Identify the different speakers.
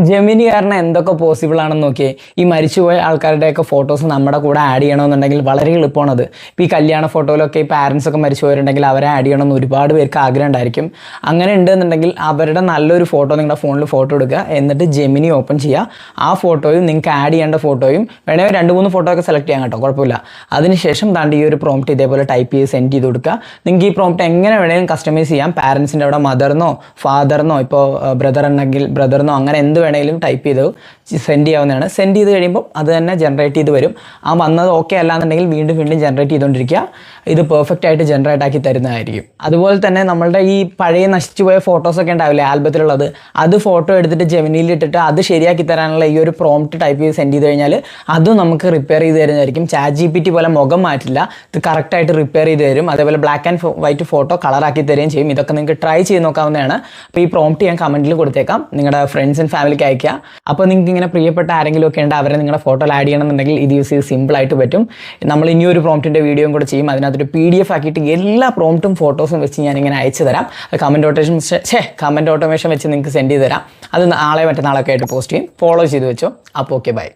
Speaker 1: Gemini കാരണം എന്തൊക്കെ possible ആണെന്ന് നോക്കിയേ. ഈ മരിച്ചുപോയ ആൾക്കാരുടെയൊക്കെ ഫോട്ടോസ് നമ്മുടെ കൂടെ ആഡ് ചെയ്യണമെന്നുണ്ടെങ്കിൽ വളരെ എളുപ്പമാണത്. ഇപ്പോൾ ഈ കല്യാണ ഫോട്ടോയിലൊക്കെ ഈ പാരൻസ് ഒക്കെ മരിച്ചു പോയിട്ടുണ്ടെങ്കിൽ അവരെ ആഡ് ചെയ്യണമെന്ന് ഒരുപാട് പേർക്ക് ആഗ്രഹം ഉണ്ടായിരിക്കും. അങ്ങനെ ഉണ്ടെന്നുണ്ടെങ്കിൽ അവരുടെ നല്ലൊരു ഫോട്ടോ നിങ്ങളുടെ ഫോണിൽ ഫോട്ടോ എടുക്കുക, എന്നിട്ട് ജെമിനി ഓപ്പൺ ചെയ്യുക. ആ ഫോട്ടോയും നിങ്ങൾക്ക് ആഡ് ചെയ്യേണ്ട ഫോട്ടോയും വേണമെങ്കിൽ 2-3 ഫോട്ടോ ഒക്കെ സെലക്ട് ചെയ്യാൻ കേട്ടോ, കുഴപ്പമില്ല. അതിനുശേഷം താണ്ട് ഈ ഒരു പ്രോംപ്റ്റ് ഇതേപോലെ ടൈപ്പ് ചെയ്ത് സെൻഡ് ചെയ്ത് കൊടുക്കുക. നിങ്ങൾക്ക് ഈ പ്രോംപ്റ്റ് എങ്ങനെ വേണമെങ്കിലും കസ്റ്റമൈസ് ചെയ്യാം. പാരൻസിൻ്റെ അവിടെ മദറിനോ ഫാദറിനോ, ഇപ്പോൾ ബ്രദർ ഉണ്ടെങ്കിൽ ബ്രദറിനോ, അങ്ങനെ എന്ത് വേണമെങ്കിലും ടൈപ്പ് ചെയ്ത് സെൻഡ് ചെയ്യാവുന്നതാണ്. സെൻഡ് ചെയ്ത് കഴിയുമ്പോൾ അത് തന്നെ ജനറേറ്റ് ചെയ്ത് വരും. ആ വന്നത് ഓക്കെ അല്ലാന്നുണ്ടെങ്കിൽ വീണ്ടും ജനറേറ്റ് ചെയ്തുകൊണ്ടിരിക്കുക. ഇത് പെർഫെക്റ്റ് ആയിട്ട് ജനറേറ്റ് ആക്കി തരുന്നതായിരിക്കും. അതുപോലെ തന്നെ നമ്മളുടെ ഈ പഴയ നശിച്ചു പോയ ഫോട്ടോസൊക്കെ ഉണ്ടാവില്ലേ ആൽബത്തിലുള്ളത്, അത് ഫോട്ടോ എടുത്തിട്ട് ജെമിനിയിൽ ഇട്ടിട്ട് അത് ശരിയാക്കി തരാനുള്ള ഈ ഒരു പ്രോംപ്റ്റ് ടൈപ്പ് ചെയ്ത് സെൻഡ് ചെയ്ത് കഴിഞ്ഞാൽ അതും നമുക്ക് റിപ്പയർ ചെയ്ത് തരുന്നതായിരിക്കും. ChatGPT പോലെ മുഖം മാറ്റില്ല, ഇത് കറക്റ്റായിട്ട് റിപ്പയർ ചെയ്ത് തരും. അതേപോലെ ബ്ലാക്ക് ആൻഡ് വൈറ്റ് ഫോട്ടോ കളറാക്കി തരുകയും ചെയ്യും. ഇതൊക്കെ നിങ്ങൾക്ക് ട്രൈ ചെയ്ത് നോക്കാവുന്നതാണ്. അപ്പോൾ ഈ പ്രോംപ്റ്റ് ഞാൻ കമൻറ്റിൽ കൊടുത്തേക്കാം, നിങ്ങളുടെ ഫ്രണ്ട്സ് ആൻഡ് ഫാമിലിക്ക് അയക്കുക. അപ്പോൾ നിങ്ങൾക്ക് ഇങ്ങനെ പ്രിയപ്പെട്ട ആരെങ്കിലും ഒക്കെ ഉണ്ട്, അവരെ നിങ്ങളുടെ ഫോട്ടോയിൽ ആഡ് ചെയ്യണമെന്നുണ്ടെങ്കിൽ ഇത് യൂസ് ചെയ്ത് സിമ്പിളായിട്ട് പറ്റും. നമ്മൾ ഇനിയൊരു പ്രോംപ്റ്റിൻ്റെ വീഡിയോയും കൂടെ ചെയ്യും. അതിനകത്തൊരു PDF ആക്കിയിട്ട് എല്ലാ പ്രോംപ്റ്റും ഫോട്ടോസും വെച്ച് ഞാനിങ്ങനെ അയച്ചു തരാം. അത് കമൻറ്റ് ഓട്ടോമേഷൻ വെച്ച് നിങ്ങൾക്ക് സെൻഡ് ചെയ്ത് തരാം. അത് നാളെ മറ്റന്നാളൊക്കെ ആയിട്ട് പോസ്റ്റ് ചെയ്യും. ഫോളോ ചെയ്ത് വെച്ചോ. അപ്പോൾ ഓക്കെ, ബൈ.